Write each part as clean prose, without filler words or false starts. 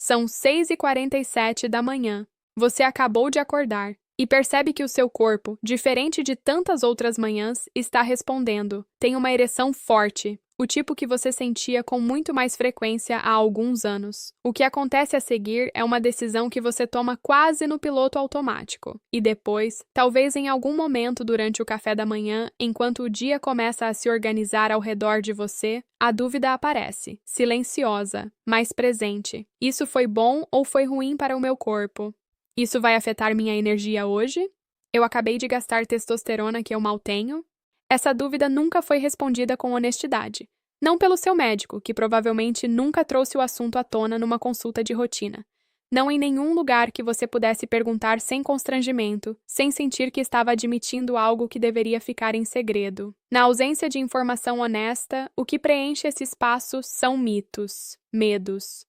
São 6h47 da manhã. Você acabou de acordar e percebe que o seu corpo, diferente de tantas outras manhãs, está respondendo. Tem uma ereção forte, o tipo que você sentia com muito mais frequência há alguns anos. O que acontece a seguir é uma decisão que você toma quase no piloto automático. E depois, talvez em algum momento durante o café da manhã, enquanto o dia começa a se organizar ao redor de você, a dúvida aparece, silenciosa, mas presente. Isso foi bom ou foi ruim para o meu corpo? Isso vai afetar minha energia hoje? Eu acabei de gastar testosterona que eu mal tenho? Essa dúvida nunca foi respondida com honestidade. Não pelo seu médico, que provavelmente nunca trouxe o assunto à tona numa consulta de rotina. Não em nenhum lugar que você pudesse perguntar sem constrangimento, sem sentir que estava admitindo algo que deveria ficar em segredo. Na ausência de informação honesta, o que preenche esse espaço são mitos, medos.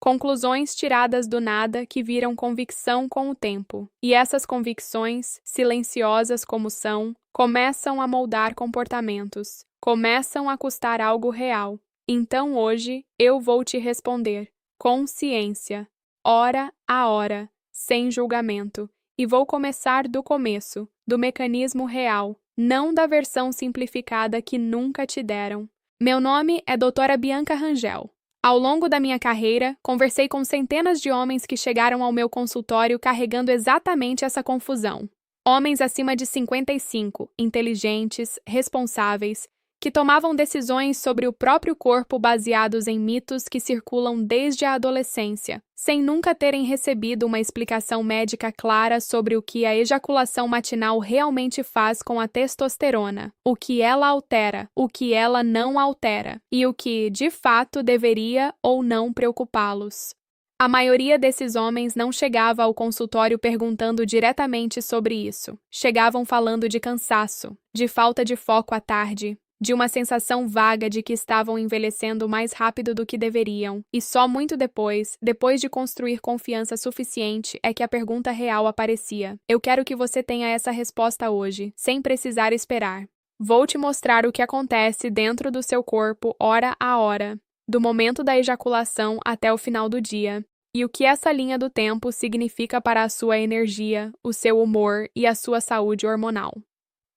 Conclusões tiradas do nada que viram convicção com o tempo. E essas convicções, silenciosas como são, começam a moldar comportamentos, começam a custar algo real. Então hoje eu vou te responder, com ciência, hora a hora, sem julgamento, e vou começar do começo, do mecanismo real, não da versão simplificada que nunca te deram. Meu nome é Doutora Bianca Rangel. Ao longo da minha carreira, conversei com centenas de homens que chegaram ao meu consultório carregando exatamente essa confusão. Homens acima de 55, inteligentes, responsáveis, que tomavam decisões sobre o próprio corpo baseados em mitos que circulam desde a adolescência, sem nunca terem recebido uma explicação médica clara sobre o que a ejaculação matinal realmente faz com a testosterona, o que ela altera, o que ela não altera, e o que, de fato, deveria ou não preocupá-los. A maioria desses homens não chegava ao consultório perguntando diretamente sobre isso. Chegavam falando de cansaço, de falta de foco à tarde, de uma sensação vaga de que estavam envelhecendo mais rápido do que deveriam, e só muito depois de construir confiança suficiente, é que a pergunta real aparecia. Eu quero que você tenha essa resposta hoje, sem precisar esperar. Vou te mostrar o que acontece dentro do seu corpo hora a hora, do momento da ejaculação até o final do dia, e o que essa linha do tempo significa para a sua energia, o seu humor e a sua saúde hormonal.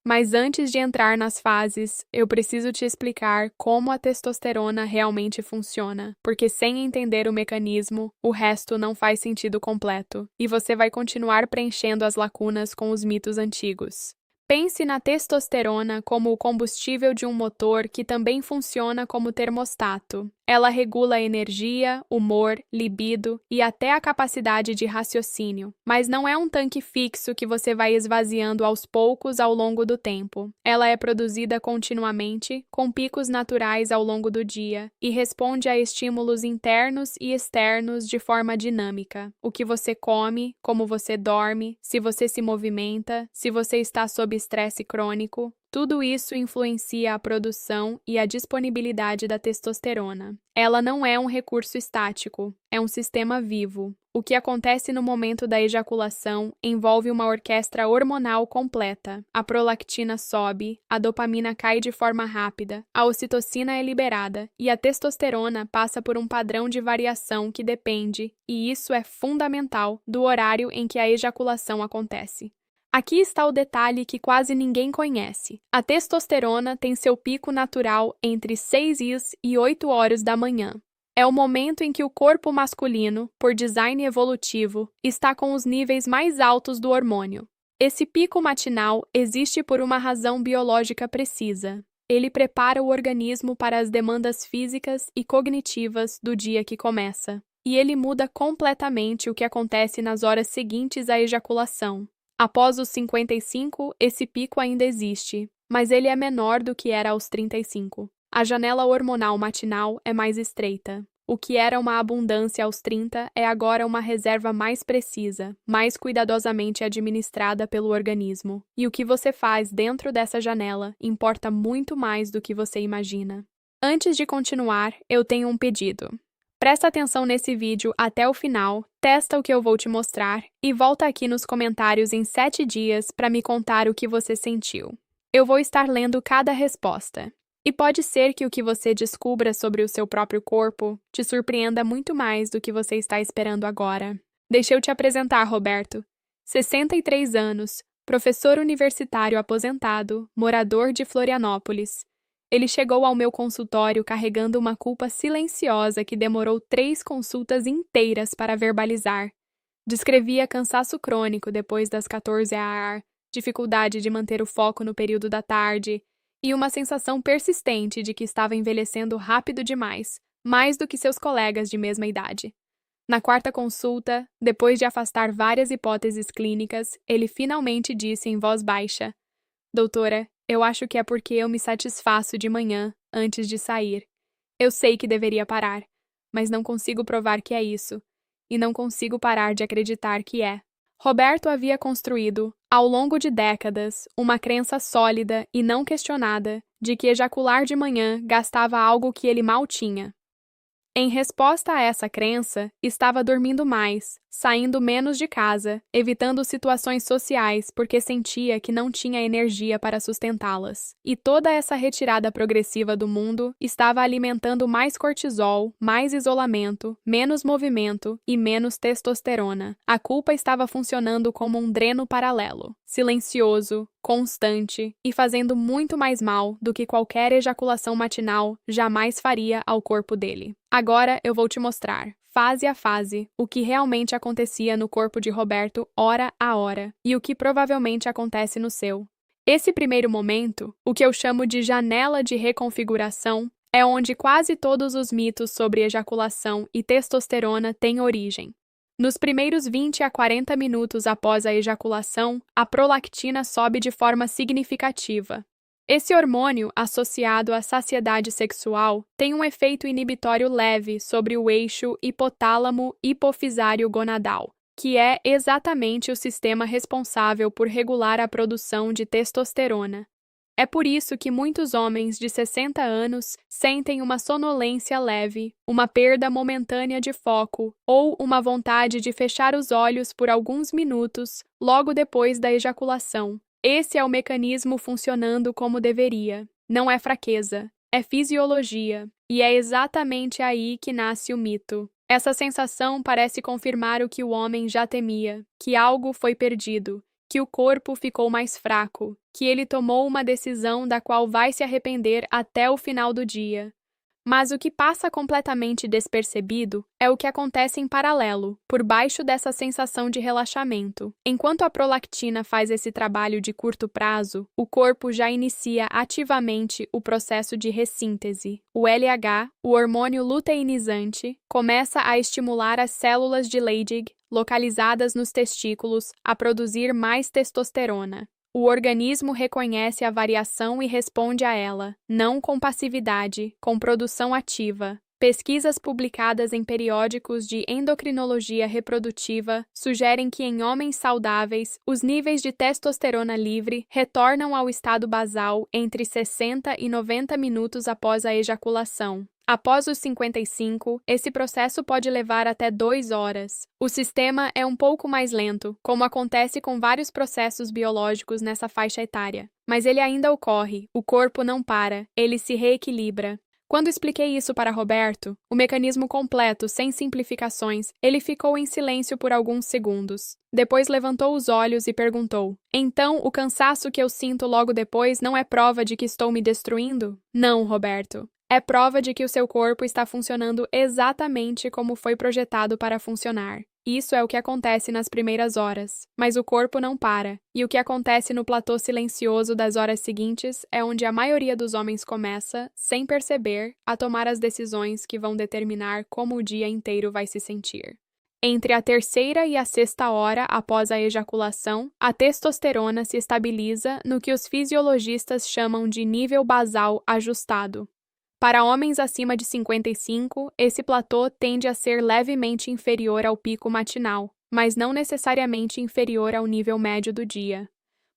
Mas antes de entrar nas fases, eu preciso te explicar como a testosterona realmente funciona, porque sem entender o mecanismo, o resto não faz sentido completo, e você vai continuar preenchendo as lacunas com os mitos antigos. Pense na testosterona como o combustível de um motor que também funciona como termostato. Ela regula a energia, humor, libido e até a capacidade de raciocínio. Mas não é um tanque fixo que você vai esvaziando aos poucos ao longo do tempo. Ela é produzida continuamente, com picos naturais ao longo do dia, e responde a estímulos internos e externos de forma dinâmica. O que você come, como você dorme, se você se movimenta, se você está sob estresse crônico. Tudo isso influencia a produção e a disponibilidade da testosterona. Ela não é um recurso estático, é um sistema vivo. O que acontece no momento da ejaculação envolve uma orquestra hormonal completa. A prolactina sobe, a dopamina cai de forma rápida, a ocitocina é liberada e a testosterona passa por um padrão de variação que depende, e isso é fundamental, do horário em que a ejaculação acontece. Aqui está o detalhe que quase ninguém conhece. A testosterona tem seu pico natural entre 6 e 8 horas da manhã. É o momento em que o corpo masculino, por design evolutivo, está com os níveis mais altos do hormônio. Esse pico matinal existe por uma razão biológica precisa. Ele prepara o organismo para as demandas físicas e cognitivas do dia que começa. E ele muda completamente o que acontece nas horas seguintes à ejaculação. Após os 55, esse pico ainda existe, mas ele é menor do que era aos 35. A janela hormonal matinal é mais estreita. O que era uma abundância aos 30 é agora uma reserva mais precisa, mais cuidadosamente administrada pelo organismo. E o que você faz dentro dessa janela importa muito mais do que você imagina. Antes de continuar, eu tenho um pedido. Presta atenção nesse vídeo até o final, testa o que eu vou te mostrar e volta aqui nos comentários em 7 dias para me contar o que você sentiu. Eu vou estar lendo cada resposta. E pode ser que o que você descubra sobre o seu próprio corpo te surpreenda muito mais do que você está esperando agora. Deixa eu te apresentar, Roberto. 63 anos, professor universitário aposentado, morador de Florianópolis. Ele chegou ao meu consultório carregando uma culpa silenciosa que demorou 3 consultas inteiras para verbalizar. Descrevia cansaço crônico depois das 14 AR, dificuldade de manter o foco no período da tarde e uma sensação persistente de que estava envelhecendo rápido demais, mais do que seus colegas de mesma idade. Na quarta consulta, depois de afastar várias hipóteses clínicas, ele finalmente disse em voz baixa: Doutora, eu acho que é porque eu me satisfaço de manhã, antes de sair. Eu sei que deveria parar, mas não consigo provar que é isso, e não consigo parar de acreditar que é. Roberto havia construído, ao longo de décadas, uma crença sólida e não questionada de que ejacular de manhã gastava algo que ele mal tinha. Em resposta a essa crença, estava dormindo mais, saindo menos de casa, evitando situações sociais porque sentia que não tinha energia para sustentá-las. E toda essa retirada progressiva do mundo estava alimentando mais cortisol, mais isolamento, menos movimento e menos testosterona. A culpa estava funcionando como um dreno paralelo, silencioso, constante e fazendo muito mais mal do que qualquer ejaculação matinal jamais faria ao corpo dele. Agora eu vou te mostrar, fase a fase, o que realmente acontecia no corpo de Roberto hora a hora e o que provavelmente acontece no seu. Esse primeiro momento, o que eu chamo de janela de reconfiguração, é onde quase todos os mitos sobre ejaculação e testosterona têm origem. Nos primeiros 20 a 40 minutos após a ejaculação, a prolactina sobe de forma significativa. Esse hormônio, associado à saciedade sexual, tem um efeito inibitório leve sobre o eixo hipotálamo-hipofisário-gonadal, que é exatamente o sistema responsável por regular a produção de testosterona. É por isso que muitos homens de 60 anos sentem uma sonolência leve, uma perda momentânea de foco ou uma vontade de fechar os olhos por alguns minutos logo depois da ejaculação. Esse é o mecanismo funcionando como deveria. Não é fraqueza, é fisiologia, e é exatamente aí que nasce o mito. Essa sensação parece confirmar o que o homem já temia, que algo foi perdido, que o corpo ficou mais fraco, que ele tomou uma decisão da qual vai se arrepender até o final do dia. Mas o que passa completamente despercebido é o que acontece em paralelo, por baixo dessa sensação de relaxamento. Enquanto a prolactina faz esse trabalho de curto prazo, o corpo já inicia ativamente o processo de ressíntese. O LH, o hormônio luteinizante, começa a estimular as células de Leydig, localizadas nos testículos, a produzir mais testosterona. O organismo reconhece a variação e responde a ela, não com passividade, com produção ativa. Pesquisas publicadas em periódicos de endocrinologia reprodutiva sugerem que em homens saudáveis, os níveis de testosterona livre retornam ao estado basal entre 60 e 90 minutos após a ejaculação. Após os 55, esse processo pode levar até 2 horas. O sistema é um pouco mais lento, como acontece com vários processos biológicos nessa faixa etária. Mas ele ainda ocorre, o corpo não para, ele se reequilibra. Quando expliquei isso para Roberto, o mecanismo completo, sem simplificações, ele ficou em silêncio por alguns segundos. Depois levantou os olhos e perguntou: Então, o cansaço que eu sinto logo depois não é prova de que estou me destruindo? Não, Roberto. É prova de que o seu corpo está funcionando exatamente como foi projetado para funcionar. Isso é o que acontece nas primeiras horas, mas o corpo não para, e o que acontece no platô silencioso das horas seguintes é onde a maioria dos homens começa, sem perceber, a tomar as decisões que vão determinar como o dia inteiro vai se sentir. Entre a terceira e a sexta hora após a ejaculação, a testosterona se estabiliza no que os fisiologistas chamam de nível basal ajustado. Para homens acima de 55, esse platô tende a ser levemente inferior ao pico matinal, mas não necessariamente inferior ao nível médio do dia.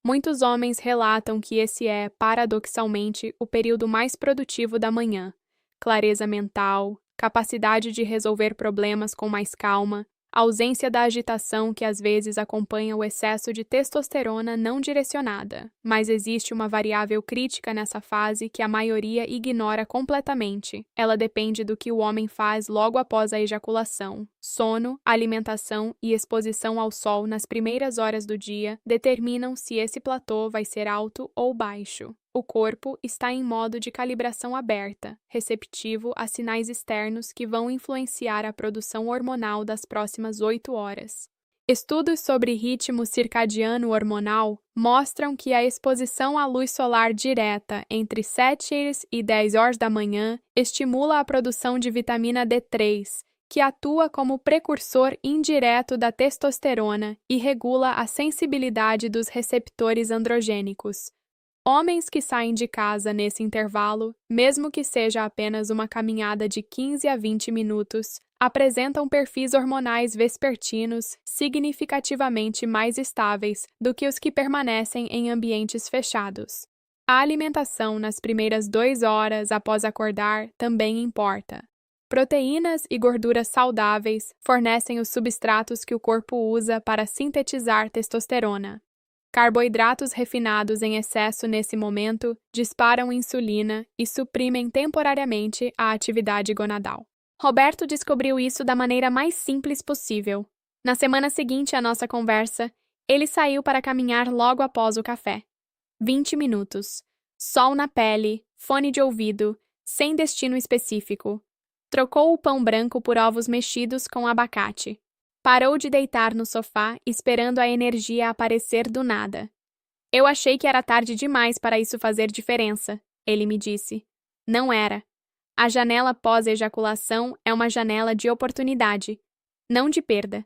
Muitos homens relatam que esse é, paradoxalmente, o período mais produtivo da manhã. Clareza mental, capacidade de resolver problemas com mais calma, ausência da agitação que às vezes acompanha o excesso de testosterona não direcionada. Mas existe uma variável crítica nessa fase que a maioria ignora completamente. Ela depende do que o homem faz logo após a ejaculação. Sono, alimentação e exposição ao sol nas primeiras horas do dia determinam se esse platô vai ser alto ou baixo. O corpo está em modo de calibração aberta, receptivo a sinais externos que vão influenciar a produção hormonal das próximas 8 horas. Estudos sobre ritmo circadiano hormonal mostram que a exposição à luz solar direta entre 7 e 10 horas da manhã estimula a produção de vitamina D3, que atua como precursor indireto da testosterona e regula a sensibilidade dos receptores androgênicos. Homens que saem de casa nesse intervalo, mesmo que seja apenas uma caminhada de 15 a 20 minutos, apresentam perfis hormonais vespertinos significativamente mais estáveis do que os que permanecem em ambientes fechados. A alimentação nas primeiras 2 horas após acordar também importa. Proteínas e gorduras saudáveis fornecem os substratos que o corpo usa para sintetizar testosterona. Carboidratos refinados em excesso nesse momento disparam insulina e suprimem temporariamente a atividade gonadal. Roberto descobriu isso da maneira mais simples possível. Na semana seguinte à nossa conversa, ele saiu para caminhar logo após o café. 20 minutos. Sol na pele, fone de ouvido, sem destino específico. Trocou o pão branco por ovos mexidos com abacate. Parou de deitar no sofá, esperando a energia aparecer do nada. Eu achei que era tarde demais para isso fazer diferença, ele me disse. Não era. A janela pós-ejaculação é uma janela de oportunidade, não de perda.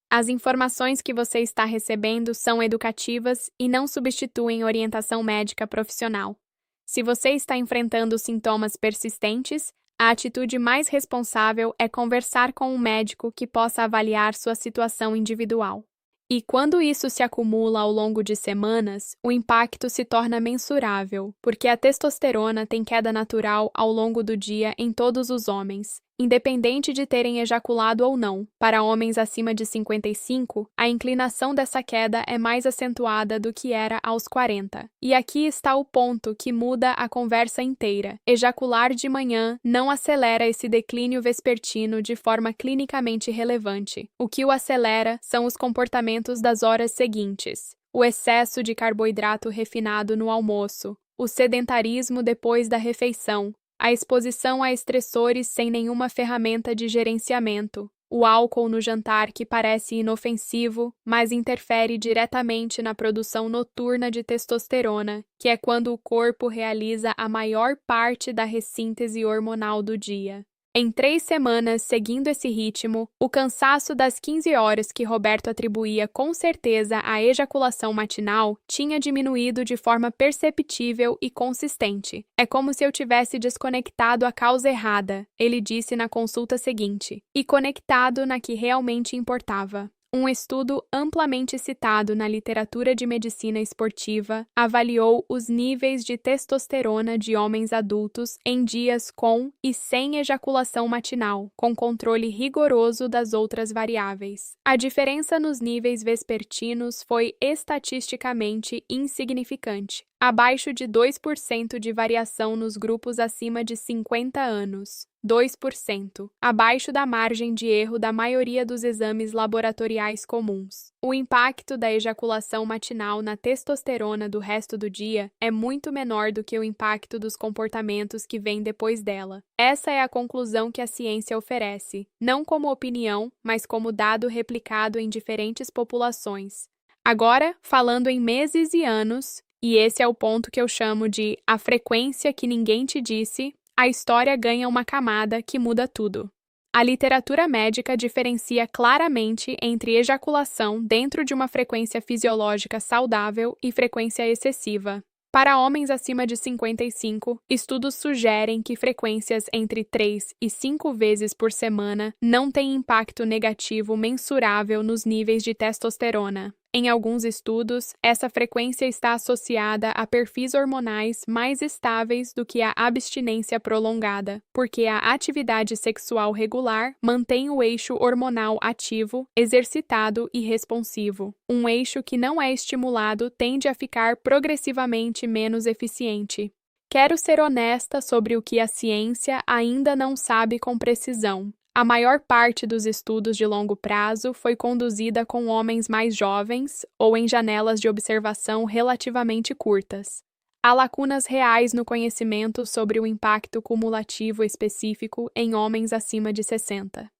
As informações que você está recebendo são educativas e não substituem orientação médica profissional. Se você está enfrentando sintomas persistentes, a atitude mais responsável é conversar com um médico que possa avaliar sua situação individual. E quando isso se acumula ao longo de semanas, o impacto se torna mensurável, porque a testosterona tem queda natural ao longo do dia em todos os homens, independente de terem ejaculado ou não. Para homens acima de 55, a inclinação dessa queda é mais acentuada do que era aos 40. E aqui está o ponto que muda a conversa inteira. Ejacular de manhã não acelera esse declínio vespertino de forma clinicamente relevante. O que o acelera são os comportamentos das horas seguintes. O excesso de carboidrato refinado no almoço, o sedentarismo depois da refeição, a exposição a estressores sem nenhuma ferramenta de gerenciamento, o álcool no jantar que parece inofensivo, mas interfere diretamente na produção noturna de testosterona, que é quando o corpo realiza a maior parte da ressíntese hormonal do dia. Em 3 semanas seguindo esse ritmo, o cansaço das 15 horas que Roberto atribuía com certeza à ejaculação matinal tinha diminuído de forma perceptível e consistente. É como se eu tivesse desconectado a causa errada, ele disse na consulta seguinte, e conectado na que realmente importava. Um estudo amplamente citado na literatura de medicina esportiva avaliou os níveis de testosterona de homens adultos em dias com e sem ejaculação matinal, com controle rigoroso das outras variáveis. A diferença nos níveis vespertinos foi estatisticamente insignificante, abaixo de 2% de variação nos grupos acima de 50 anos. 2%, abaixo da margem de erro da maioria dos exames laboratoriais comuns. O impacto da ejaculação matinal na testosterona do resto do dia é muito menor do que o impacto dos comportamentos que vêm depois dela. Essa é a conclusão que a ciência oferece, não como opinião, mas como dado replicado em diferentes populações. Agora, falando em meses e anos, e esse é o ponto que eu chamo de a frequência que ninguém te disse, a história ganha uma camada que muda tudo. A literatura médica diferencia claramente entre ejaculação dentro de uma frequência fisiológica saudável e frequência excessiva. Para homens acima de 55, estudos sugerem que frequências entre 3 e 5 vezes por semana não têm impacto negativo mensurável nos níveis de testosterona. Em alguns estudos, essa frequência está associada a perfis hormonais mais estáveis do que a abstinência prolongada, porque a atividade sexual regular mantém o eixo hormonal ativo, exercitado e responsivo. Um eixo que não é estimulado tende a ficar progressivamente menos eficiente. Quero ser honesta sobre o que a ciência ainda não sabe com precisão. A maior parte dos estudos de longo prazo foi conduzida com homens mais jovens ou em janelas de observação relativamente curtas. Há lacunas reais no conhecimento sobre o impacto cumulativo específico em homens acima de 60.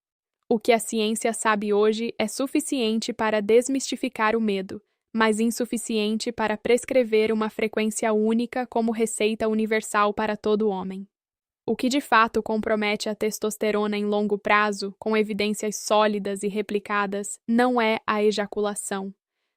O que a ciência sabe hoje é suficiente para desmistificar o medo, mas insuficiente para prescrever uma frequência única como receita universal para todo homem. O que de fato compromete a testosterona em longo prazo, com evidências sólidas e replicadas, não é a ejaculação.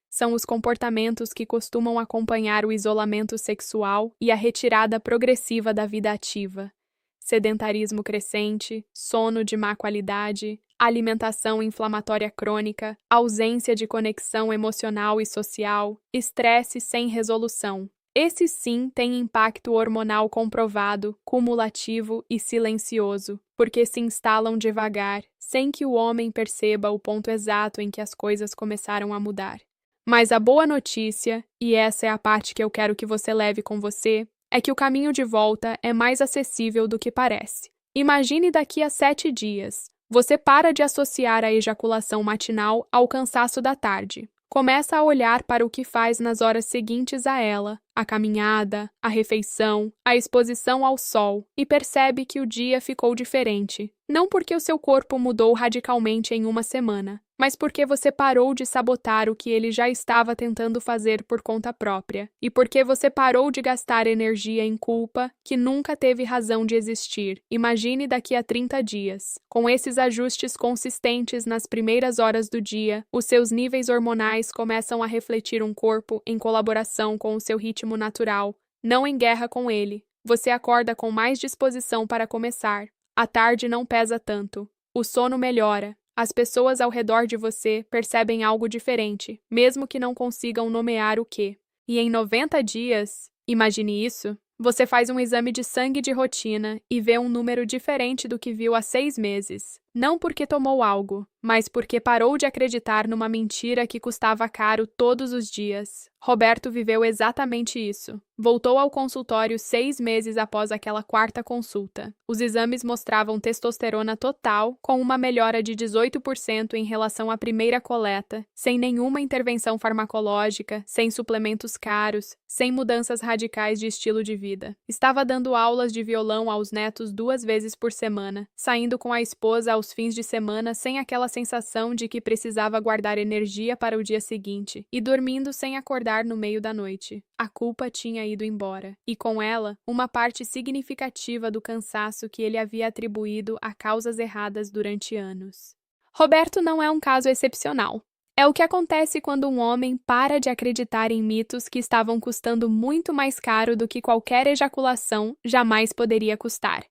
São os comportamentos que costumam acompanhar o isolamento sexual e a retirada progressiva da vida ativa. Sedentarismo crescente, sono de má qualidade, alimentação inflamatória crônica, ausência de conexão emocional e social, estresse sem resolução. Esses sim têm impacto hormonal comprovado, cumulativo e silencioso, porque se instalam devagar, sem que o homem perceba o ponto exato em que as coisas começaram a mudar. Mas a boa notícia, e essa é a parte que eu quero que você leve com você, é que o caminho de volta é mais acessível do que parece. Imagine daqui a 7 dias. Você para de associar a ejaculação matinal ao cansaço da tarde. Começa a olhar para o que faz nas horas seguintes a ela, a caminhada, a refeição, a exposição ao sol, e percebe que o dia ficou diferente. Não porque o seu corpo mudou radicalmente em uma semana, mas porque você parou de sabotar o que ele já estava tentando fazer por conta própria, e porque você parou de gastar energia em culpa que nunca teve razão de existir. Imagine daqui a 30 dias. Com esses ajustes consistentes nas primeiras horas do dia, os seus níveis hormonais começam a refletir um corpo em colaboração com o seu ritmo natural, não em guerra com ele. Você acorda com mais disposição para começar. A tarde não pesa tanto. O sono melhora. As pessoas ao redor de você percebem algo diferente, mesmo que não consigam nomear o que. E em 90 dias, imagine isso, você faz um exame de sangue de rotina e vê um número diferente do que viu há 6 meses. Não porque tomou algo, mas porque parou de acreditar numa mentira que custava caro todos os dias. Roberto viveu exatamente isso. Voltou ao consultório 6 meses após aquela 4ª consulta. Os exames mostravam testosterona total, com uma melhora de 18% em relação à primeira coleta, sem nenhuma intervenção farmacológica, sem suplementos caros, sem mudanças radicais de estilo de vida. Estava dando aulas de violão aos netos 2 vezes por semana, saindo com a esposa aos fins de semana sem aquela sensação de que precisava guardar energia para o dia seguinte, e dormindo sem acordar no meio da noite. A culpa tinha ido embora, e com ela, uma parte significativa do cansaço que ele havia atribuído a causas erradas durante anos. Roberto não é um caso excepcional. É o que acontece quando um homem para de acreditar em mitos que estavam custando muito mais caro do que qualquer ejaculação jamais poderia custar.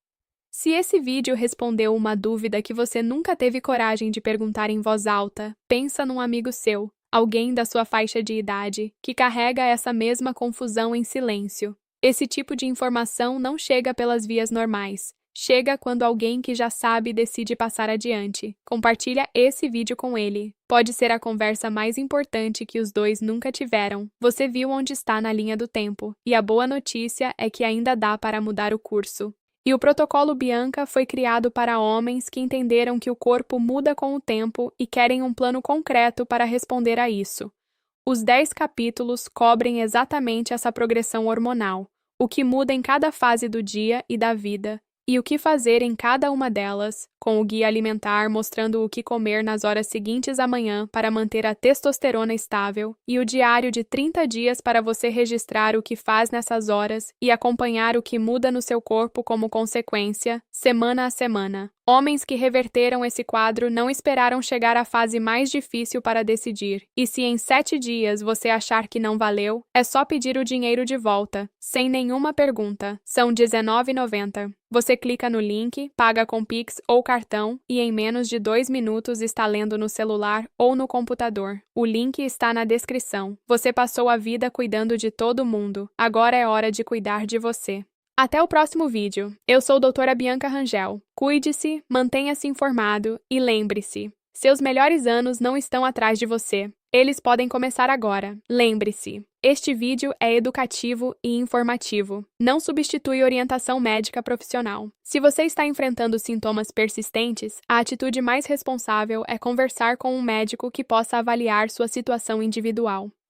Se esse vídeo respondeu uma dúvida que você nunca teve coragem de perguntar em voz alta, pensa num amigo seu, alguém da sua faixa de idade, que carrega essa mesma confusão em silêncio. Esse tipo de informação não chega pelas vias normais. Chega quando alguém que já sabe decide passar adiante. Compartilha esse vídeo com ele. Pode ser a conversa mais importante que os dois nunca tiveram. Você viu onde está na linha do tempo, e a boa notícia é que ainda dá para mudar o curso. E o protocolo Bianca foi criado para homens que entenderam que o corpo muda com o tempo e querem um plano concreto para responder a isso. Os 10 capítulos cobrem exatamente essa progressão hormonal, o que muda em cada fase do dia e da vida, e o que fazer em cada uma delas, com o guia alimentar mostrando o que comer nas horas seguintes à manhã para manter a testosterona estável, e o diário de 30 dias para você registrar o que faz nessas horas e acompanhar o que muda no seu corpo como consequência, semana a semana. Homens que reverteram esse quadro não esperaram chegar à fase mais difícil para decidir. E se em 7 dias você achar que não valeu, é só pedir o dinheiro de volta, sem nenhuma pergunta. São R$19,90. Você clica no link, paga com Pix ou cartão e em menos de 2 minutos está lendo no celular ou no computador. O link está na descrição. Você passou a vida cuidando de todo mundo. Agora é hora de cuidar de você. Até o próximo vídeo. Eu sou doutora Bianca Rangel. Cuide-se, mantenha-se informado e lembre-se, seus melhores anos não estão atrás de você. Eles podem começar agora. Lembre-se, este vídeo é educativo e informativo. Não substitui orientação médica profissional. Se você está enfrentando sintomas persistentes, a atitude mais responsável é conversar com um médico que possa avaliar sua situação individual.